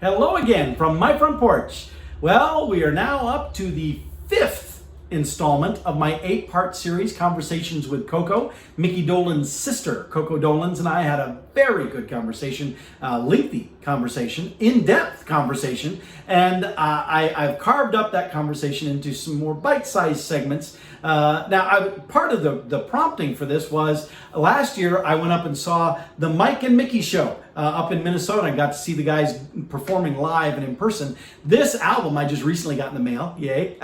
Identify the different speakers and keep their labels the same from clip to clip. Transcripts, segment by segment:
Speaker 1: Hello again from my front porch. Well, we are now up to the fifth installment of my 8-part series, Conversations with Coco. Micky Dolenz' sister, Coco Dolenz, and I had a very good conversation, lengthy conversation, in-depth conversation, and I've carved up that conversation into some more bite-sized segments. Part of the prompting for this was last year I went up and saw the Mike and Micky show up in Minnesota. I got to see the guys performing live and in person. This album I just recently got in the mail, yay!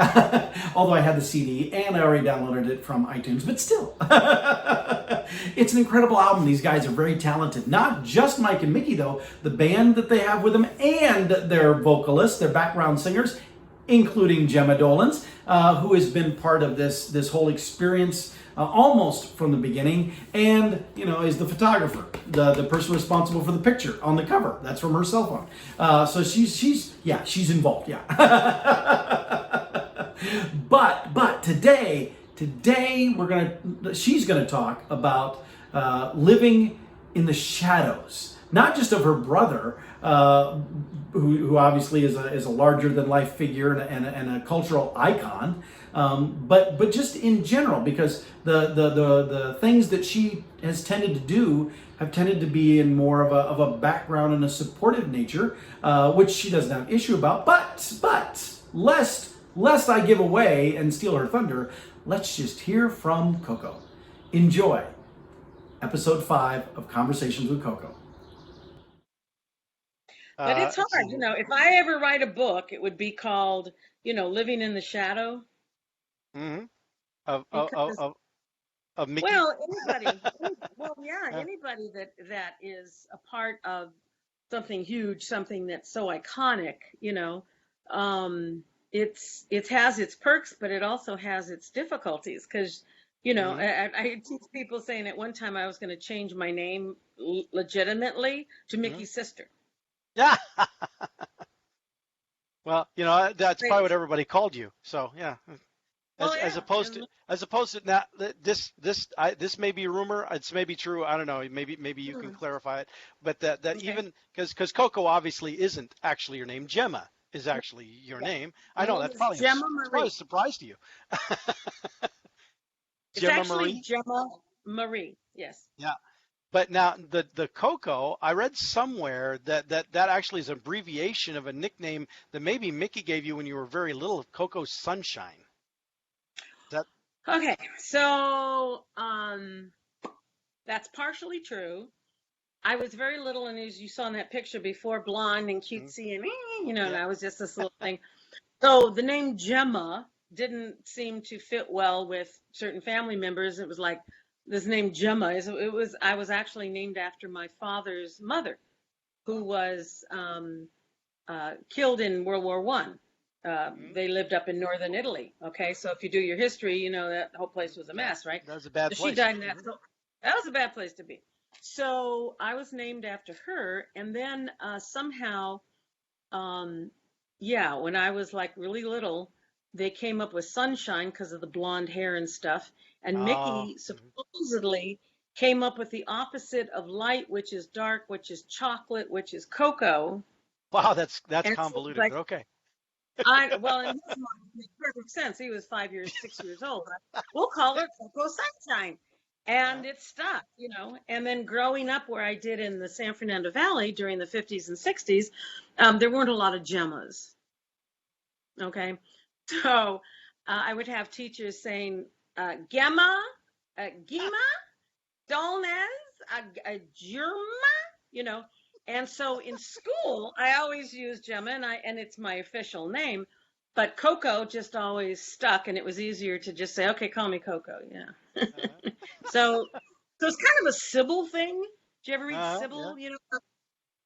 Speaker 1: Although I had the CD and I already downloaded it from iTunes, but still. It's an incredible album. These guys are very talented. Not just Mike and Micky though, the band that they have with them and their vocalists, their background singers, including Gemma Dolenz, who has been part of this whole experience almost from the beginning, and is the photographer, the person responsible for the picture on the cover. That's from her cell phone. So she's involved. Yeah. but today she's gonna talk about living in the shadows, not just of her brother, who obviously is a larger than life figure and a cultural icon, but just in general, because the things that she has tended to do have tended to be in more of a background and a supportive nature, which she doesn't have issue about. But lest I give away and steal her thunder, let's just hear from Coco. Enjoy episode 5 of Conversations with Coco.
Speaker 2: But it's hard, if I ever write a book, it would be called, Living in the Shadow.
Speaker 3: Mm-hmm. Of, of, of,
Speaker 2: Because,
Speaker 3: of of Micky.
Speaker 2: well, anybody that is a part of something huge, something that's so iconic, it has its perks, but it also has its difficulties. Because,
Speaker 3: Mm-hmm.
Speaker 2: I teach people saying at one time I was going to change my name legitimately to
Speaker 3: Mm-hmm.
Speaker 2: Micky's sister.
Speaker 3: Yeah. Well, that's probably what
Speaker 2: Crazy.
Speaker 3: everybody called you. So yeah,
Speaker 2: Oh
Speaker 3: as
Speaker 2: yeah,
Speaker 3: opposed to
Speaker 2: and
Speaker 3: now this may be a rumor. It's maybe true. I don't know. Maybe you can
Speaker 2: hmm,
Speaker 3: clarify it. But that
Speaker 2: okay.
Speaker 3: even because Coco obviously isn't actually your name. Gemma is actually your
Speaker 2: Yeah.
Speaker 3: name. I
Speaker 2: My
Speaker 3: know
Speaker 2: name
Speaker 3: that's
Speaker 2: is
Speaker 3: probably
Speaker 2: Gemma
Speaker 3: it's probably a
Speaker 2: Marie.
Speaker 3: surprise to you.
Speaker 2: It's
Speaker 3: Gemma
Speaker 2: actually
Speaker 3: Marie.
Speaker 2: Gemma Marie. Yes.
Speaker 3: Yeah. But now the Coco, I read somewhere that actually is an abbreviation of a nickname that maybe Micky gave you when you were very little, Coco Sunshine. That
Speaker 2: Okay. So, that's partially true. I was very little, and as you saw in that picture before, blonde and
Speaker 3: mm,
Speaker 2: cutesy, and and
Speaker 3: yeah.
Speaker 2: I was just this little thing. So the name Gemma didn't seem to fit well with certain family members. It was like this name Gemma I was actually named after my father's mother, who
Speaker 3: Oh.
Speaker 2: was killed in World War One.
Speaker 3: Mm,
Speaker 2: They lived up in northern Italy. Okay, so if you do your history, you know that whole place was a
Speaker 3: yeah.
Speaker 2: mess, right?
Speaker 3: That was a bad
Speaker 2: So she
Speaker 3: place.
Speaker 2: died in that. So that was a bad place to be. So I was named after her, and then somehow, um, yeah, when I was like really little, they came up with Sunshine because of the blonde hair and stuff. And
Speaker 3: Oh.
Speaker 2: Mickey
Speaker 3: Mhm.
Speaker 2: supposedly came up with the opposite of light, which is dark, which is chocolate, which is cocoa.
Speaker 3: Wow, that's
Speaker 2: And so it's
Speaker 3: convoluted,
Speaker 2: like,
Speaker 3: but okay.
Speaker 2: well, in his mind, it makes perfect sense. He was 5 years, 6 years old. We'll call her Coco Sunshine.
Speaker 3: Uh,
Speaker 2: And it stuck. And then growing up where I did in the San Fernando Valley during the 50s and 60s, there weren't a lot of Gemmas. Okay. So I would have teachers saying, Gemma, Gima, Dolnez, Germa, you know. And so in school, I always use Gemma, and it's my official name. But Coco just always stuck, and it was easier to just say, okay, call me Coco. Yeah.
Speaker 3: uh,
Speaker 2: So it's kind of a Sybil thing. Did you ever read
Speaker 3: yeah,
Speaker 2: Sybil?
Speaker 3: yeah,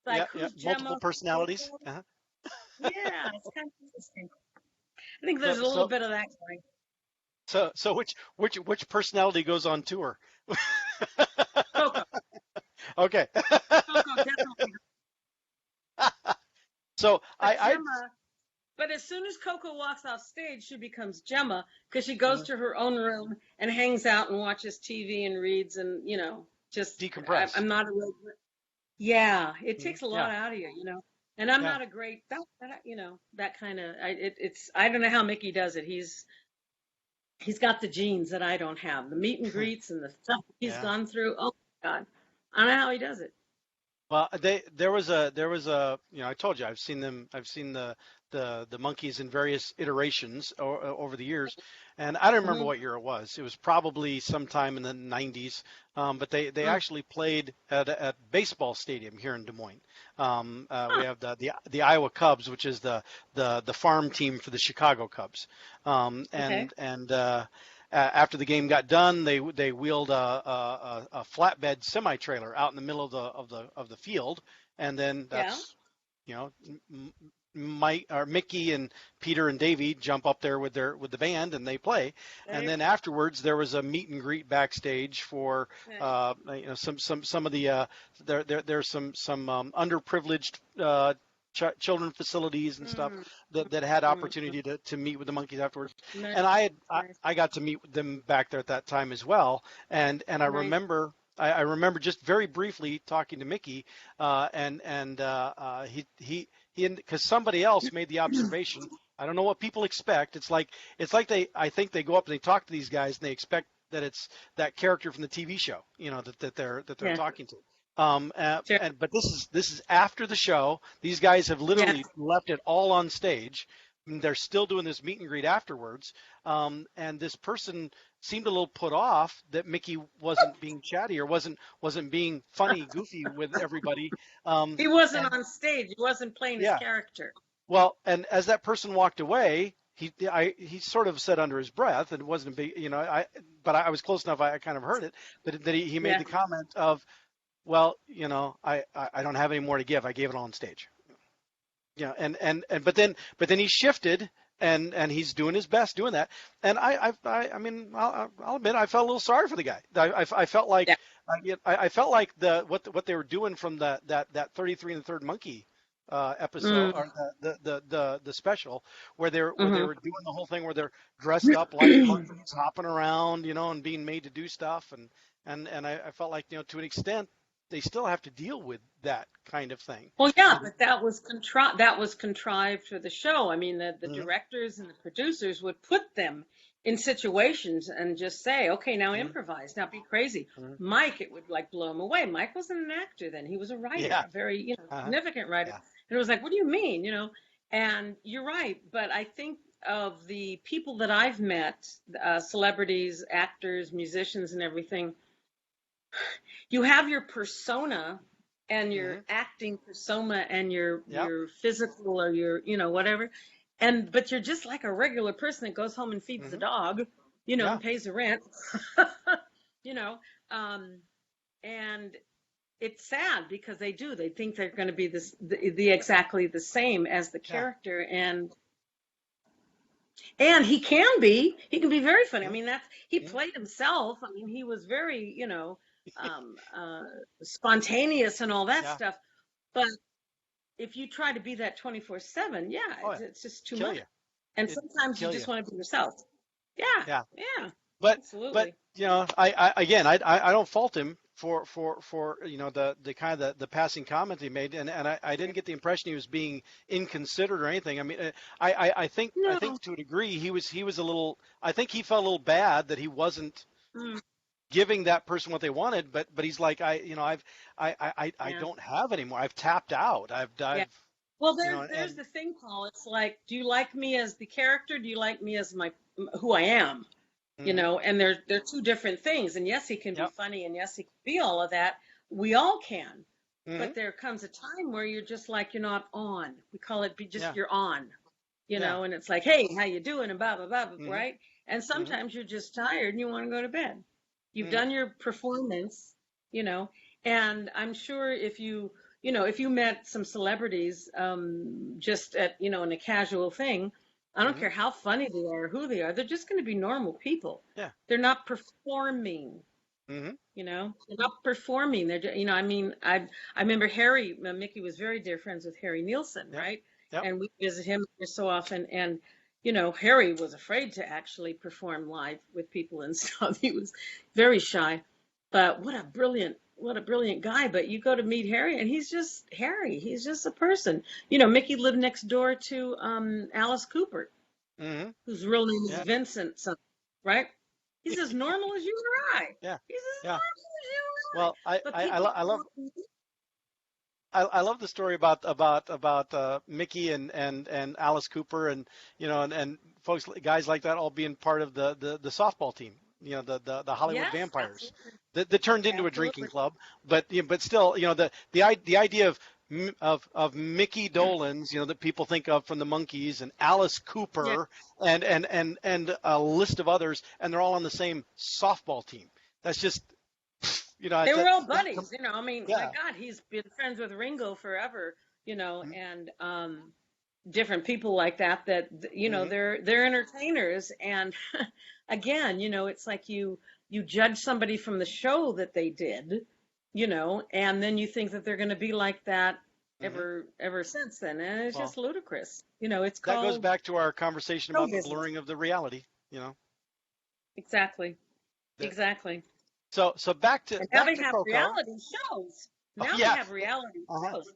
Speaker 2: Like
Speaker 3: yeah.
Speaker 2: who's
Speaker 3: Multiple
Speaker 2: Gemma?
Speaker 3: personalities.
Speaker 2: Coco? Yeah, it's kind of interesting. I think there's
Speaker 3: So
Speaker 2: a little
Speaker 3: so
Speaker 2: bit of that going.
Speaker 3: so which personality goes on tour?
Speaker 2: Coco.
Speaker 3: Okay.
Speaker 2: Coco definitely.
Speaker 3: So
Speaker 2: But
Speaker 3: I
Speaker 2: Gemma, but as soon as Coco walks off stage, she becomes Gemma because she goes
Speaker 3: uh,
Speaker 2: to her own room and hangs out and watches TV and reads and, just,
Speaker 3: decompress.
Speaker 2: I'm not a real, yeah, it
Speaker 3: Mhm.
Speaker 2: takes a lot
Speaker 3: Yeah.
Speaker 2: out of you. And I'm
Speaker 3: Yeah.
Speaker 2: not a great that kind of it's I don't know how Mickey does it. He's got the genes that I don't have. The meet and greets and the stuff he's
Speaker 3: Yeah.
Speaker 2: gone through. Oh my God. I don't know how he does it.
Speaker 3: Well, there was a I told you I've seen the Monkees in various iterations over the years, and I don't remember
Speaker 2: Hmm.
Speaker 3: what year it was. It was probably sometime in the 90s, but they
Speaker 2: Mm.
Speaker 3: actually played at baseball stadium here in Des Moines. We
Speaker 2: Huh.
Speaker 3: have the Iowa Cubs, which is the farm team for the Chicago Cubs,
Speaker 2: Okay.
Speaker 3: after the game got done, they wheeled a flatbed semi trailer out in the middle of the field, and then
Speaker 2: Yeah.
Speaker 3: that's you know Mike or Mickey and Peter and Davey jump up there with the band and they play, and
Speaker 2: There.
Speaker 3: then afterwards there was a meet and greet backstage for
Speaker 2: Okay.
Speaker 3: some of the there's some underprivileged children facilities and stuff
Speaker 2: Mm.
Speaker 3: that had
Speaker 2: Mm.
Speaker 3: opportunity to meet with the Monkees afterwards,
Speaker 2: Nice.
Speaker 3: and
Speaker 2: Nice.
Speaker 3: I got to meet with them back there at that time as well, and
Speaker 2: Nice.
Speaker 3: I remember just very briefly talking to Mickey, he because somebody else made the observation. I don't know what people expect. It's like I think they go up and they talk to these guys and they expect that it's that character from the TV show, that they're
Speaker 2: Yeah.
Speaker 3: talking to.
Speaker 2: Sure.
Speaker 3: But this is after the show. These guys have
Speaker 2: Yeah.
Speaker 3: literally left it all on stage. They're still doing this meet and greet afterwards. And this person seemed a little put off that Mickey wasn't being chatty or wasn't being funny, goofy with everybody.
Speaker 2: He wasn't
Speaker 3: And
Speaker 2: on stage. He wasn't playing his
Speaker 3: yeah,
Speaker 2: character.
Speaker 3: well, and as that person walked away, he sort of said under his breath, and it wasn't a big, but I was close enough. I kind of heard it, that he made
Speaker 2: Yeah.
Speaker 3: the comment of, well, I don't have any more to give. I gave it all on stage. And but then he shifted and he's doing his best doing that. And I mean, I'll admit I felt a little sorry for the guy. I felt like
Speaker 2: Yeah.
Speaker 3: I felt like what they were doing from that 33 and the Third Monkey episode,
Speaker 2: Mm.
Speaker 3: or the special, where they
Speaker 2: Hmm.
Speaker 3: were doing the whole thing where they're dressed up like monkeys hopping around, and being made to do stuff, and I felt like, to an extent they still have to deal with that kind of thing.
Speaker 2: Well, yeah,
Speaker 3: And
Speaker 2: but that was contrived for the show. I mean, the
Speaker 3: mhm,
Speaker 2: directors and the producers would put them in situations and just say, "Okay, now
Speaker 3: mhm,
Speaker 2: improvise, now be crazy."
Speaker 3: mhm.
Speaker 2: Mike, it would like blow him away. Mike wasn't an actor then; he was a writer,
Speaker 3: Yeah.
Speaker 2: a very
Speaker 3: Uh-huh.
Speaker 2: significant writer.
Speaker 3: Yeah.
Speaker 2: And it was like, "What do you mean?" And you're right, but I think of the people that I've met, celebrities, actors, musicians, and everything, you have your persona and your
Speaker 3: Hmm.
Speaker 2: acting persona and your
Speaker 3: Yep.
Speaker 2: your physical or your whatever, and but you're just like a regular person that goes home and feeds the
Speaker 3: Hmm.
Speaker 2: dog,
Speaker 3: Yeah.
Speaker 2: and pays the rent. you know um and it's sad because they think they're going to be the exactly the same as the
Speaker 3: Yeah.
Speaker 2: character, and he can be very funny. I
Speaker 3: Hmm.
Speaker 2: mean, that's he
Speaker 3: Hmm.
Speaker 2: played himself. I mean, he was very, spontaneous and all that
Speaker 3: Yeah.
Speaker 2: stuff. But if you try to be that 24/7, yeah,
Speaker 3: Oh,
Speaker 2: it's,
Speaker 3: yeah.
Speaker 2: it's just too
Speaker 3: Kill
Speaker 2: much.
Speaker 3: you.
Speaker 2: And
Speaker 3: It
Speaker 2: sometimes you
Speaker 3: kill you.
Speaker 2: just want to be yourself. Yeah,
Speaker 3: Yeah.
Speaker 2: yeah,
Speaker 3: But
Speaker 2: absolutely.
Speaker 3: I again, I don't fault him for the kind of the passing comment he made, and I didn't get the impression he was being inconsiderate or anything. I mean, I
Speaker 2: No.
Speaker 3: think to a degree he was a little. I think he felt a little bad that he wasn't
Speaker 2: Mm,
Speaker 3: giving that person what they wanted, but he's like, I
Speaker 2: yeah,
Speaker 3: don't have anymore. I've tapped out.
Speaker 2: yeah.
Speaker 3: I've
Speaker 2: Well,
Speaker 3: you know
Speaker 2: there's
Speaker 3: and
Speaker 2: the thing, Paul. It's like, do you like me as the character? Do you like me as who I am?
Speaker 3: hmm.
Speaker 2: And they're two different things. And yes, he can be
Speaker 3: Yep.
Speaker 2: funny, and yes, he can be all of that. We all can.
Speaker 3: Hmm.
Speaker 2: But there comes a time where you're just like, you're not on. We call it be just
Speaker 3: Yeah.
Speaker 2: you're on,
Speaker 3: Yeah.
Speaker 2: and it's like, hey, how you doing? And blah blah blah,
Speaker 3: Hmm.
Speaker 2: right? And
Speaker 3: Hmm.
Speaker 2: sometimes you're just tired and you want to go to bed. You've
Speaker 3: Hmm.
Speaker 2: done your performance, you know, and I'm sure if you met some celebrities, just at, in a casual thing, I don't
Speaker 3: Hmm.
Speaker 2: care how funny they are or who they are, they're just going to be normal people.
Speaker 3: Yeah.
Speaker 2: They're not performing,
Speaker 3: Hmm.
Speaker 2: they're not performing. I mean, I remember Mickey was very dear friends with Harry Nielsen,
Speaker 3: Yep.
Speaker 2: right?
Speaker 3: Yep.
Speaker 2: And we visit him so often. And, Harry was afraid to actually perform live with people and stuff. He was very shy. But what a brilliant what a brilliant guy. But you go to meet Harry, and he's just Harry. He's just a person. You know, Mickey lived next door to Alice Cooper,
Speaker 3: Hmm.
Speaker 2: whose real name is
Speaker 3: Yeah.
Speaker 2: Vincent, right? He's as normal as you or I.
Speaker 3: Yeah.
Speaker 2: He's as
Speaker 3: Yeah.
Speaker 2: normal as you or I.
Speaker 3: Well,
Speaker 2: But people,
Speaker 3: I love the story about Mickey and Alice Cooper, and and folks, guys like that, all being part of the softball team. The Hollywood
Speaker 2: yes,
Speaker 3: Vampires
Speaker 2: absolutely,
Speaker 3: that turned into a drinking
Speaker 2: absolutely.
Speaker 3: club, but still, the idea of Micky Dolenz, that people think of from the Monkees, and Alice
Speaker 2: Yeah.
Speaker 3: Cooper, and a list of others, and they're all on the same softball team. That's just,
Speaker 2: They
Speaker 3: it's
Speaker 2: were all
Speaker 3: that,
Speaker 2: buddies, you know. I mean, my
Speaker 3: yeah.
Speaker 2: God, he's been friends with Ringo forever,
Speaker 3: Mhm.
Speaker 2: and different people like that. That
Speaker 3: Mhm.
Speaker 2: they're entertainers, and again, it's like you judge somebody from the show that they did, and then you think that they're going to be like that
Speaker 3: Mhm.
Speaker 2: ever since then, and it's
Speaker 3: Well,
Speaker 2: just ludicrous. It's
Speaker 3: that goes
Speaker 2: called
Speaker 3: back to our conversation
Speaker 2: show
Speaker 3: about the
Speaker 2: business.
Speaker 3: blurring of the reality, you know.
Speaker 2: Exactly,
Speaker 3: That,
Speaker 2: exactly.
Speaker 3: so back to
Speaker 2: And now
Speaker 3: back
Speaker 2: they
Speaker 3: to
Speaker 2: have
Speaker 3: Coco.
Speaker 2: reality shows.
Speaker 3: Oh
Speaker 2: Now they
Speaker 3: yeah.
Speaker 2: have reality
Speaker 3: Uh-huh.
Speaker 2: shows.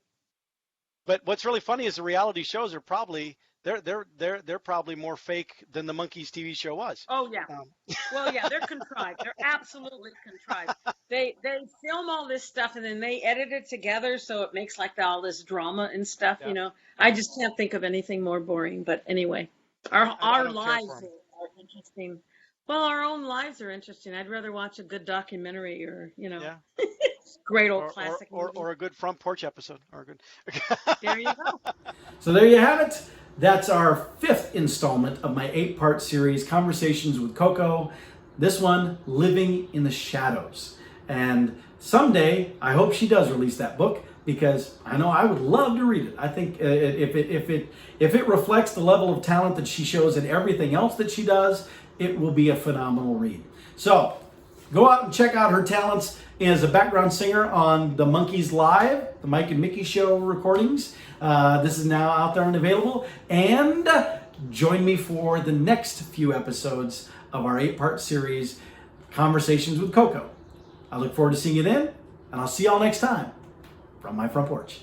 Speaker 3: But what's really funny is the reality shows are probably they're probably more fake than the Monkees TV show was.
Speaker 2: Oh yeah.
Speaker 3: Um,
Speaker 2: Well, yeah, they're contrived. They're absolutely contrived. They film all this stuff and then they edit it together so it makes like all this drama and stuff.
Speaker 3: yeah.
Speaker 2: I just can't think of anything more boring. But anyway, our
Speaker 3: I
Speaker 2: our
Speaker 3: don't care for
Speaker 2: lives
Speaker 3: them.
Speaker 2: are interesting. Well, our own lives are interesting. I'd rather watch a good documentary or
Speaker 3: Yeah.
Speaker 2: great old
Speaker 3: Or
Speaker 2: classic movie.
Speaker 3: or a good front porch episode or a good.
Speaker 2: There you go.
Speaker 1: So there you have it. That's our 5th installment of my 8-part series, Conversations with Coco. This one, Living in the Shadows. And someday, I hope she does release that book, because I know I would love to read it. I think if it reflects the level of talent that she shows in everything else that she does, it will be a phenomenal read. So go out and check out her talents as a background singer on the Monkees Live, the Mike and Mickey Show recordings. This is now out there and available. And join me for the next few episodes of our 8-part series, Conversations with Coco. I look forward to seeing you then, and I'll see y'all next time from my front porch.